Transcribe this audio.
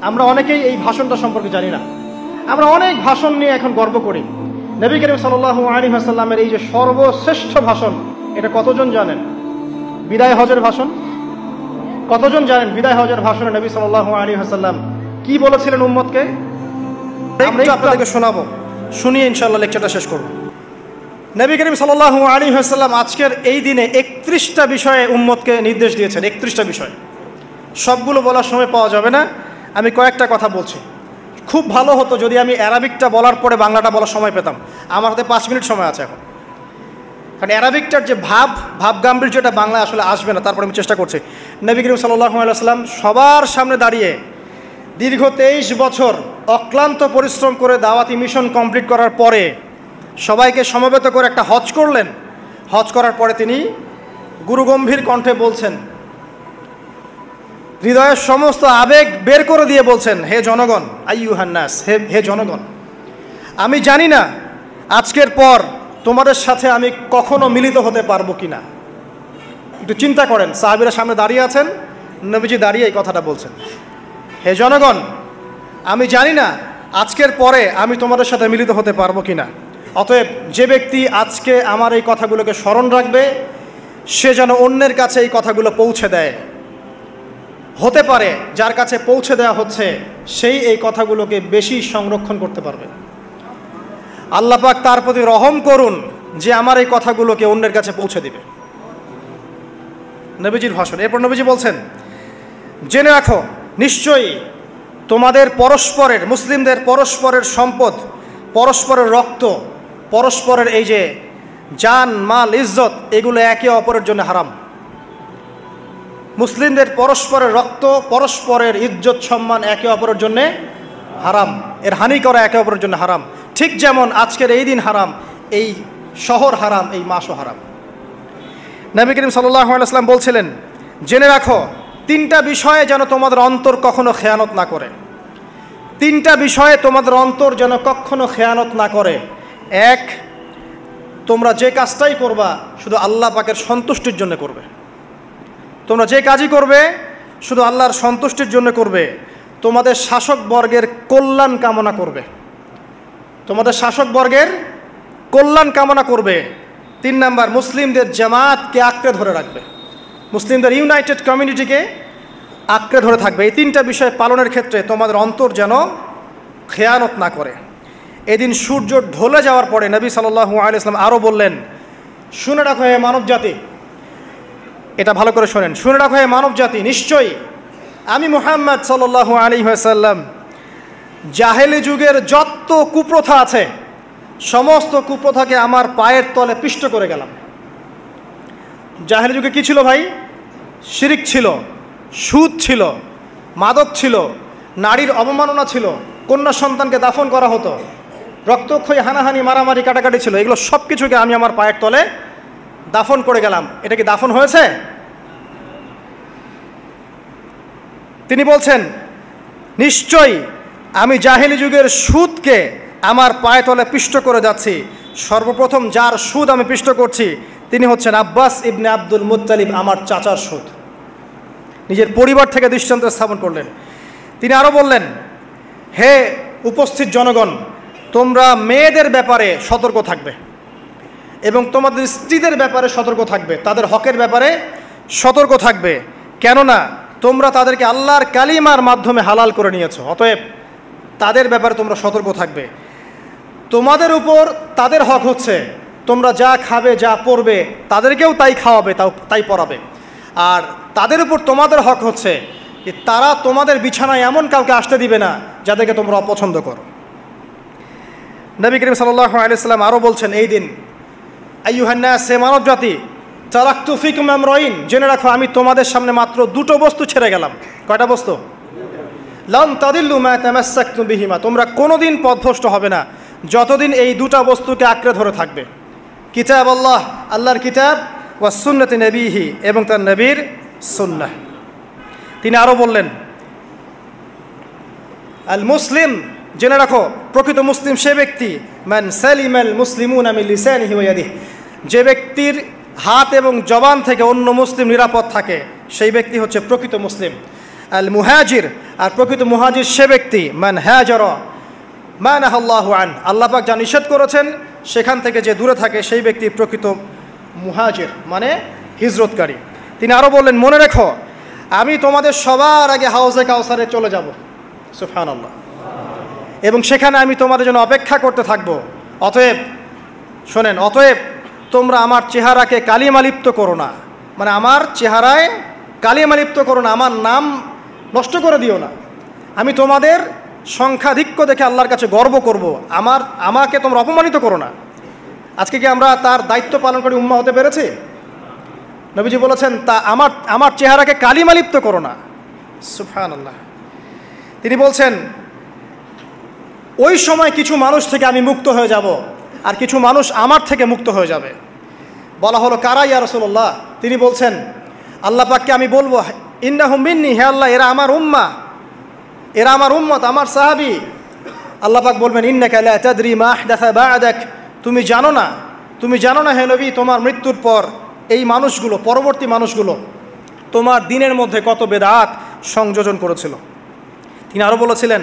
আমরা অনেকেই এই ভাষণটা সম্পর্কে জানি না। আমরা অনেক ভাষণ নিয়ে এখন গর্ব করি। নবী করিম সাল্লাল্লাহু আলাইহি ওয়াসাল্লামের এই যে সর্বশ্রেষ্ঠ ভাষণ, এটা কতজন জানেন? বিদায় হজের ভাষণ। কতজন জানেন বিদায় হজের ভাষণে নবী সাল্লাল্লাহু আলাইহি ওয়াসাল্লাম কি বলেছিলেন উম্মতকে? আমরা আপনাদেরকে শোনাবো, শুনিয়ে ইনশাআল্লাহ লেকচারটা শেষ করব। নবী করিম সাল্লাল্লাহু আলাইহি ওয়াসাল্লাম আজকের এই দিনে 31টা বিষয়ে উম্মতকে নির্দেশ দিয়েছেন। 31টা বিষয়, সবগুলো বলার সময় পাওয়া যাবে না, আমি কয়েকটা কথা বলছি। খুব ভালো হতো যদি আমি অ্যারাবিকটা বলার পরে বাংলাটা বলার সময় পেতাম। আমার হাতে 5 মিনিট সময় আছে এখন, কারণ অ্যারাবিকটার যে ভাব গাম্ভীর্যটা বাংলা আসলে আসবে না। তারপরে আমি চেষ্টা করছি। নবী করিম সাল্লাল্লাহু আলাইহি ওয়াসাল্লাম সবার সামনে দাঁড়িয়ে দীর্ঘ 23 বছর অক্লান্ত পরিশ্রম করে দাওয়াতি মিশন কমপ্লিট করার পরে সবাইকে সমবেত করে একটা হজ করলেন। হজ করার পরে তিনি গুরুগম্ভীর কণ্ঠে বলছেন, হৃদয়ের সমস্ত আবেগ বের করে দিয়ে বলছেন, হে জনগণ, আইয়ুহান নাস, হে জনগণ, আমি জানি না আজকের পর তোমাদের সাথে আমি কখনো মিলিত হতে পারবো কিনা। একটু চিন্তা করেন, সাহাবীরা সামনে দাঁড়িয়ে আছেন, নবীজি দাঁড়িয়ে এই কথাটা বলছেন, হে জনগণ, আমি জানি না আজকের পরে আমি তোমাদের সাথে মিলিত হতে পারবো কিনা। অতএব যে ব্যক্তি আজকে আমার এই কথাগুলোকে স্মরণ রাখবে, সে যেন অন্যের কাছে এই কথাগুলো পৌঁছে দেয়। হতে পারে যার কাছে পৌঁছে দেওয়া হচ্ছে সেই এই কথাগুলোকে বেশি সংরক্ষণ করতে পারবে। আল্লাহ পাক তার প্রতি রহম করুন যে আমার এই কথাগুলোকে অন্যের কাছে পৌঁছে দিবে। নবীজির ভাষণ। এরপর নবীজি বলছেন, জেনে রাখো নিশ্চয়ই তোমাদের পরস্পরের, মুসলিমদের পরস্পরের সম্পদ, পরস্পরের রক্ত, পরস্পরের এই যে জান মাল ইজ্জত, এগুলো একে অপরের জন্য হারাম। মুসলিমদের পরস্পরের রক্ত, পরস্পরের ইজ্জত সম্মান একে অপরের জন্য হারাম, এর হানি করা একে অপরের জন্য হারাম। ঠিক যেমন আজকের এই দিন হারাম, এই শহর হারাম, এই মাসও হারাম। নবী করিম সাল্লাল্লাহু আলাইহি ওয়াসাল্লাম বলছিলেন, জেনে রাখো 3টা বিষয়ে যেন তোমাদের অন্তর কখনো খেয়ানত না করে। 3টা বিষয়ে তোমাদের অন্তর যেন কখনো খেয়ানত না করে। 1, তোমরা যে কাজটাই করবা শুধু আল্লাহ পাকের সন্তুষ্টির জন্য করবে। তোমরা যে কাজই করবে শুধু আল্লাহর সন্তুষ্টির জন্য করবে। তোমাদের শাসকবর্গের কল্যাণ কামনা করবে। তোমাদের শাসকবর্গের কল্যাণ কামনা করবে। 3 নাম্বার, মুসলিমদের জামাতকে আঁকড়ে ধরে রাখবে। মুসলিমদের ইউনাইটেড কমিউনিটিকে আঁকড়ে ধরে থাকবে। এই 3টা বিষয় পালনের ক্ষেত্রে তোমাদের অন্তর যেন খেয়ানত না করে। এদিন সূর্য ঢলে যাওয়ার পরে নবী সাল্লাল্লাহু আলাইহি ওয়াসাল্লাম আরও বললেন, শুনে রাখো হে মানব জাতি, এটা ভালো করে শোনেন, শুনে রাখো হে মানব জাতি, নিশ্চয়ই আমি মুহাম্মদ সাল্লাল্লাহু আলাইহি ওয়াসাল্লাম জাহেলি যুগের যত কুপ্রথা আছে সমস্ত কুপ্রথাকে আমার পায়ের তলে পিষ্ট করে গেলাম। জাহেলি যুগে কি ছিল ভাই? শিরিক ছিল, সুদ ছিল, মাদক ছিল, নারীর অবমাননা ছিল, কন্যা সন্তানকে দাফন করা হতো, রক্তক্ষয়ী হানাহানি মারামারি কাটাকাটি ছিল। এগুলো সব কিছুকে আমি আমার পায়ের তলে দাফন করে গেলাম। এটা কি দাফন হয়েছে? তিনি বলছেন, নিশ্চয়ই আমি জাহেলি যুগের সুদকে আমার পায়ে তলে পিষ্ট করে যাচ্ছি। সর্বপ্রথম যার সুদ আমি পিষ্ট করছি তিনি হচ্ছেন আব্বাস ইবনে আব্দুল মুত্তালিব, আমার চাচার সুদ। নিজের পরিবার থেকে দৃষ্টান্ত স্থাপন করলেন। তিনি আরও বললেন, হে উপস্থিত জনগণ, তোমরা মেয়েদের ব্যাপারে সতর্ক থাকবে এবং তোমাদের স্ত্রীদের ব্যাপারে সতর্ক থাকবে, তাদের হকের ব্যাপারে সতর্ক থাকবে, কেননা তোমরা তাদেরকে আল্লাহর কালিমার মাধ্যমে হালাল করে নিয়েছো। অতএব তাদের ব্যাপারে তোমরা সতর্ক থাকবে। তোমাদের উপর তাদের হক হচ্ছে তোমরা যা খাবে, যা পরবে, তাদেরকেও তাই খাওয়াবে, তাই পরাবে। আর তাদের উপর তোমাদের হক হচ্ছে যে তারা তোমাদের বিছানায় এমন কাউকে আসতে দিবে না যাদেরকে তোমরা অপছন্দ করো। নবী করিম সাল্লাল্লাহু আলাইহি ওয়াসাল্লাম আরও বলছেন, এই দিন আইয়ুহান নাস, হে মানব জাতি, তারাকতু ফিকুম আমরাইন, জেনে রাখো আমি তোমাদের সামনে মাত্র 2টো বস্তু ছেড়ে গেলাম। কয়টা বস্তু? লান তাদিল্লু মা তামাসসাকতুম বিহিমা, তোমরা কোনোদিন পথভ্রষ্ট হবে না যতদিন এই 2টা বস্তুকে আঁকড়ে ধরে থাকবে। কিতাব আল্লাহ, আল্লাহর কিতাব, ওয়া সুন্নতি নবীহি, এবং তার নবীর সুন্নাহ। তিনি আরও বললেন, আল মুসলিম, জেনে রাখো প্রকৃত মুসলিম সে ব্যক্তি, মান সালিমাল মুসলিমুনা মিন লিসানিহি ওয়া ইয়াদিহি, যে ব্যক্তির হাত এবং জবান থেকে অন্য মুসলিম নিরাপদ থাকে সেই ব্যক্তি হচ্ছে প্রকৃত মুসলিম। আল মুহাজির আর প্রকৃত মুহাজির সে ব্যক্তি মান হাজারা মা নাহাল্লাহু আন, আল্লাহ পাক যা নিষেধ করেছেন সেখান থেকে যে দূরে থাকে সেই ব্যক্তি প্রকৃত মুহাজির, মানে হিজরতকারী। তিনি আরও বললেন, মনে রেখো আমি তোমাদের সবার আগে হাউজে কাউসারে চলে যাব, সুবহানাল্লাহ, এবং সেখানে আমি তোমাদের জন্য অপেক্ষা করতে থাকবো। অতএব শোনেন, অতএব তোমরা আমার চেহারাকে কালিমালিপ্ত করো না, মানে আমার চেহারায় কালিমালিপ্ত করো না, আমার নাম নষ্ট করে দিও না। আমি তোমাদের সংখ্যাধিক্য দেখে আল্লাহর কাছে গর্ব করব, আমাকে তোমরা অপমানিত করো না। আজকে কি আমরা তার দায়িত্ব পালন করে উম্মাহ হতে পেরেছি? নবীজি বলেছেন, তা আমার চেহারাকে কালিমালিপ্ত করো না, সুবহানাল্লাহ। তিনি বলছেন, ওই সময় কিছু মানুষ থেকে আমি মুক্ত হয়ে যাব, আর কিছু মানুষ আমার থেকে মুক্ত হয়ে যাবে। বলা হলো, কারা ইয়া রাসূলুল্লাহ? তিনি বলছেন, আল্লাহ পাককে আমি বলবো, ইন্নাহুম মিন্নি, হে আল্লাহ এরা আমার উম্মাহ, এরা আমার উম্মত, আমার সাহাবী। আল্লাহ পাক বলবেন, ইন্নাকা লা তাদরি মা আহদাসা বা'দাক, তুমি জানো না হে নবী, তোমার মৃত্যুর পর এই মানুষগুলো, পরবর্তী মানুষগুলো তোমার দিনের মধ্যে কত বেদাত সংযোজন করেছিল। তিনি আরও বলেছিলেন,